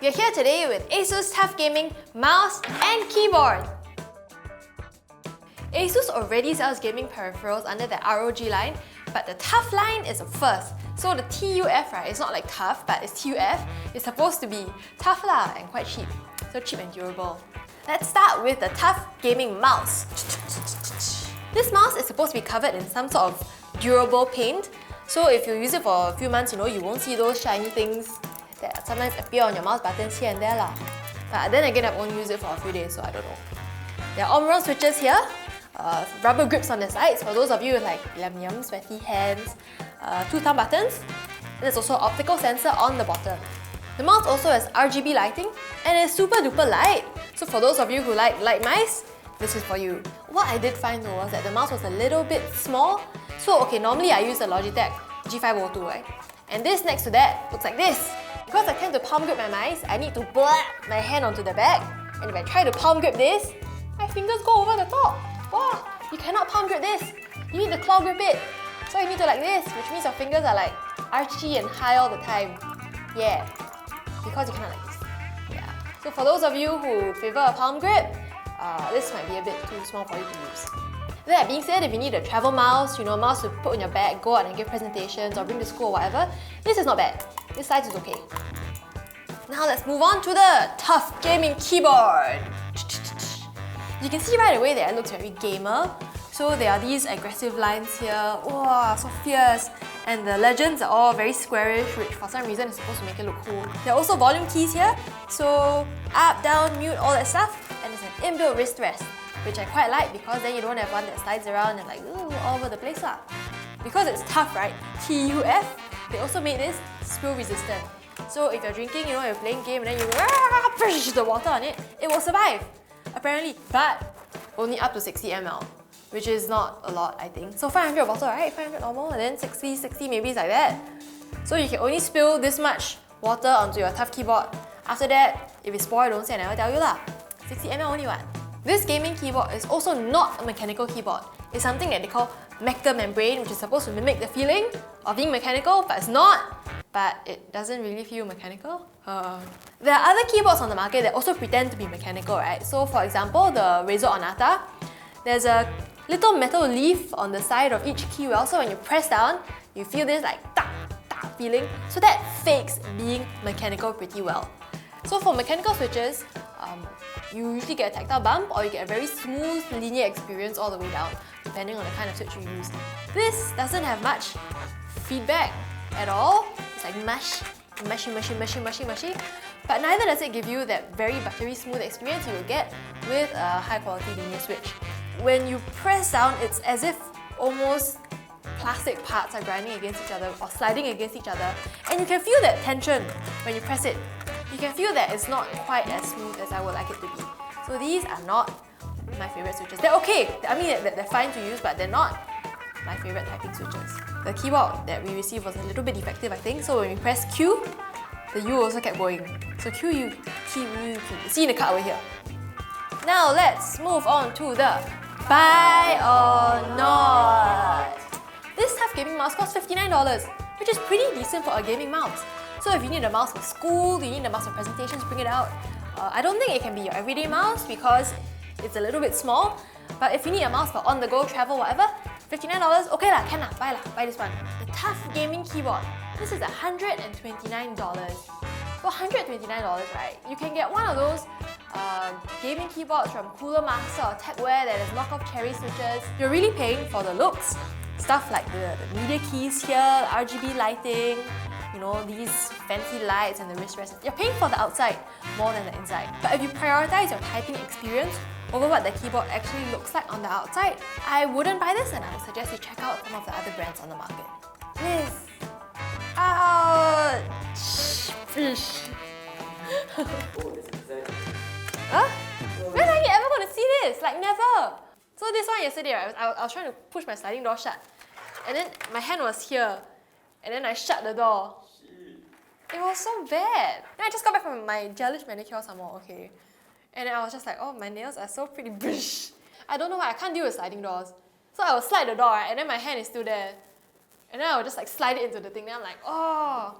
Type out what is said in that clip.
We are here today with Asus TUF Gaming mouse and keyboard. Asus already sells gaming peripherals under the ROG line, but the TUF line is a first. So the TUF, right, it's not like tough, but it's TUF. It's supposed to be tough lah and quite cheap. So cheap and durable. Let's start with the TUF Gaming mouse. This mouse is supposed to be covered in some sort of durable paint. So if you use it for a few months, you won't see those shiny things that sometimes appear on your mouse buttons here and there lah. But then again, I've only used it for a few days, so I don't know. There are Omron switches here, rubber grips on the sides for those of you with like yum sweaty hands, 2 thumb buttons. There's also an optical sensor on the bottom. The mouse also has RGB lighting and it's super duper light. So for those of you who like light mice, this is for you. What I did find though was that the mouse was a little bit small. So okay, normally I use the Logitech G502, right? And this next to that looks like this. Because I tend to palm grip my mice, I need to blap my hand onto the back. And if I try to palm grip this, my fingers go over the top. Wow, you cannot palm grip this. You need to claw grip it. So you need to like this, which means your fingers are like archy and high all the time. Yeah, because you cannot like this. Yeah. So for those of you who favor a palm grip, this might be a bit too small for you to use. That being said, if you need a travel mouse, a mouse to put on your bag, go out and give presentations or bring to school or whatever, this is not bad. This size is okay. Now let's move on to the TUF Gaming keyboard. You can see right away that it looks very gamer. So there are these aggressive lines here, wow, so fierce. And the legends are all very squarish, which for some reason is supposed to make it look cool. There are also volume keys here, so up, down, mute, all that stuff. And it's an inbuilt wrist rest, which I quite like because then you don't have one that slides around and like all over the place lah. Because it's TUF, right? TUF, they also made this spill resistant. So if you're drinking, you're playing game and then you push the water on it, it will survive, apparently, but only up to 60 ml, which is not a lot, I think. So 500 bottle, right? 500 normal, and then 60 maybe it's like that. So you can only spill this much water onto your TUF keyboard. After that, if it's spoiled, don't say I never tell you lah. 60 ml only what? This gaming keyboard is also not a mechanical keyboard. It's something that they call mecha membrane, which is supposed to mimic the feeling of being mechanical, but it's not. But it doesn't really feel mechanical. There are other keyboards on the market that also pretend to be mechanical, right? So for example, the Razer Onata, there's a little metal leaf on the side of each key well, so when you press down, you feel this like tak feeling. So that fakes being mechanical pretty well. So for mechanical switches, you usually get a tactile bump or you get a very smooth linear experience all the way down, depending on the kind of switch you use. This doesn't have much feedback at all. It's like mushy. But neither does it give you that very buttery smooth experience you will get with a high quality linear switch. When you press down, it's as if almost plastic parts are grinding against each other or sliding against each other, and you can feel that tension when you press it. You can feel that it's not quite as smooth as I would like it to be. So these are not my favorite switches. They're okay, I mean they're fine to use, but they're not my favorite typing switches. The keyboard that we received was a little bit defective, I think, so when we press Q, the U also kept going. So Q, U, Q, U, Q. See in the card over here. Now let's move on to the buy or not. This TUF Gaming mouse costs $59, which is pretty decent for a gaming mouse. So if you need a mouse for school, you need a mouse for presentations, bring it out. I don't think it can be your everyday mouse because it's a little bit small. But if you need a mouse for on-the-go, travel, whatever, $59, okay lah, can lah, buy this one. The TUF Gaming keyboard. This is $129. For $129, right, you can get one of those gaming keyboards from Cooler Master or Techwear that has knockoff cherry switches. You're really paying for the looks. Stuff like the media keys here, RGB lighting, these fancy lights and the wrist rests. You're paying for the outside more than the inside. But if you prioritize your typing experience over what the keyboard actually looks like on the outside, I wouldn't buy this and I would suggest you check out some of the other brands on the market. This. Ouch! Huh? When are you ever going to see this? Like never! So this one yesterday, right, I was trying to push my sliding door shut. And then my hand was here. And then I shut the door. It was so bad. Then I just got back from my gelish manicure some more, okay? And then I was just like, oh, my nails are so pretty. I don't know why, I can't deal with sliding doors. So I will slide the door, right, and then my hand is still there. And then I will just like slide it into the thing. Then I'm like, oh.